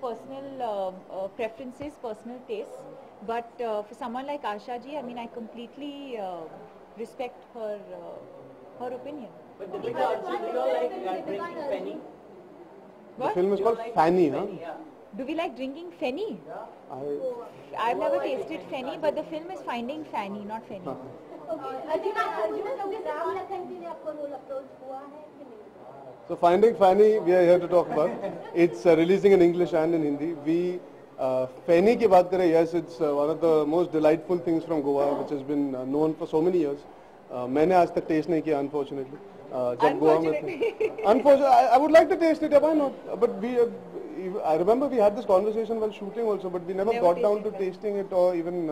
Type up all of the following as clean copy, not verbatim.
Personal preferences, personal tastes, but for someone like Asha ji, I mean, I completely respect her opinion. But Deepika, do you all like drinking penny? The film is called Fanny, huh? Do we like drinking Fenny? I I've never tasted Fenny, but the film is Finding Fanny, not Fenny. So Finding Fanny, we are here to talk about. It's releasing in English and in Hindi. Fanny की बात करें, yes, it's one of the most delightful things from Goa, which has been known for so many years. मैंने आज तक taste नहीं किया, unfortunately. जब गोवा में थे. Unfortunately, I would like to taste it. Why not? But I remember we had this conversation while shooting also, but we never got down to tasting it or even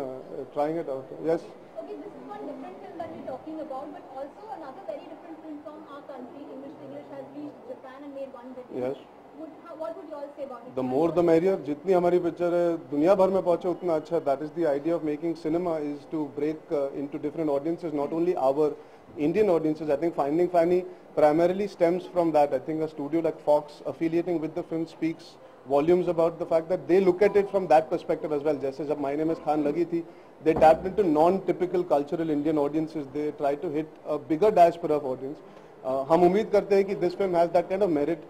trying it out. Yes. Okay, this is one different film that we're talking about, but also another very different film from our country. English has reached Japan and made one hit. Yes. What would you all say about it? The more the merrier. जितनी हमारी picture है दुनिया भर में पहुंचे उतना अच्छा. That is the idea of making cinema, is to break into different audiences, not only our Indian audiences. I think Finding Fanny primarily stems from that. I think a studio like Fox affiliating with the film speaks volumes about the fact that they look at it from that perspective as well. जैसे जब My Name is Khan लगी थी, they tapped into non-typical cultural Indian audiences. They tried to hit a bigger diaspora of audience. हम उम्मीद करते हैं कि this film has that kind of merit.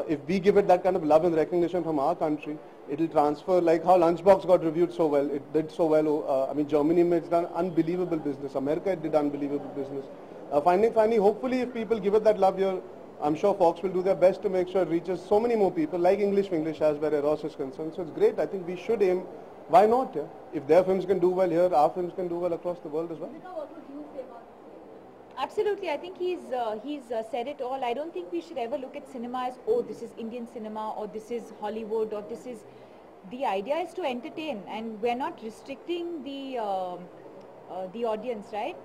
If we give it that kind of love and recognition from our country, it will transfer like how Lunchbox got reviewed so well. It did so well. I mean, Germany it's done unbelievable business. America it did unbelievable business. Finding Fanny, hopefully if people give it that love here, I'm sure Fox will do their best to make sure it reaches so many more people like English has where Eros is concerned. So it's great. I think we should aim. Why not? Yeah? If their films can do well here, our films can do well across the world as well. What would you say about this? Absolutely, I think he's said it all. I don't think we should ever look at cinema as, oh, this is Indian cinema, or this is Hollywood, or this is. The idea is to entertain, and we're not restricting the audience, right?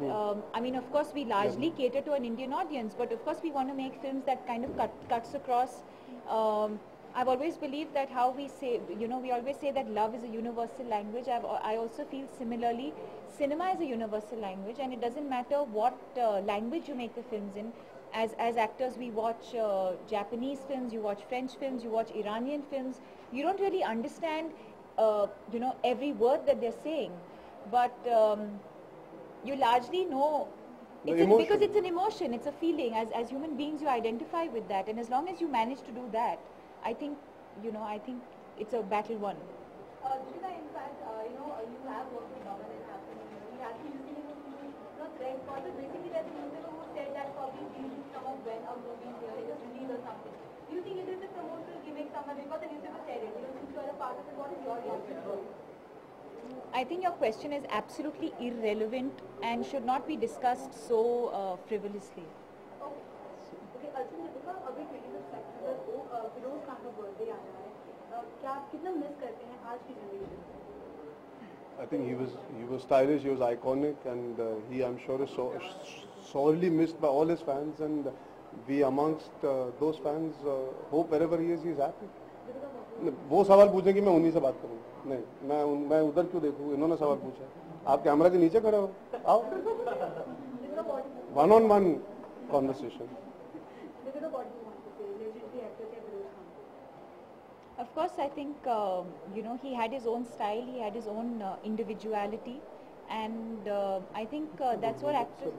I mean, of course, we largely cater to an Indian audience, but of course, we want to make films that kind of cuts across. I've always believed that how we say, we always say that love is a universal language. I also feel similarly, cinema is a universal language, and it doesn't matter what language you make the films in. As actors, we watch Japanese films, you watch French films, you watch Iranian films. You don't really understand, every word that they're saying, but you largely know. Because it's an emotion, it's a feeling. As human beings, you identify with that, and as long as you manage to do that, I think it's a battle won. Deepika, in fact, you have worked with Naman and Happen. He has been listening to Greg Scott, but basically there's a newspaper who said that probably he should come up when a movie is released or something. Do you think it is the promoter giving someone, because the newspaper said it, since you are a part of it, what is your reaction to it? I think your question is absolutely irrelevant and should not be discussed so frivolously. Okay, Arjun, Deepika, अभी 25 September को फिरोज खान का birthday आ रहा है. क्या आप कितना miss करते हैं आज की generation? I think he was stylish, he was iconic, and he, I'm sure, is sorely missed by all his fans, and we amongst those fans hope wherever he is happy. वो सवाल पूछे कि मैं उन्हीं से बात करूँ. नहीं, मैं उधर क्यों देखूँ? इन्होंने सवाल पूछा. आप कैमरा के नीचे खड़े हो, आओ. One-on-one conversation. Of course, I think, he had his own style, he had his own individuality, and I think that's what actors...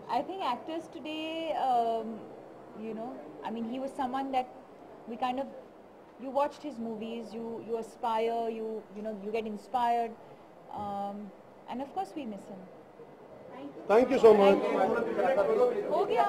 I think actors today, I mean, he was someone that we kind of, you watched his movies, you aspire, you get inspired, and of course we miss him. Thank you so much. हो गया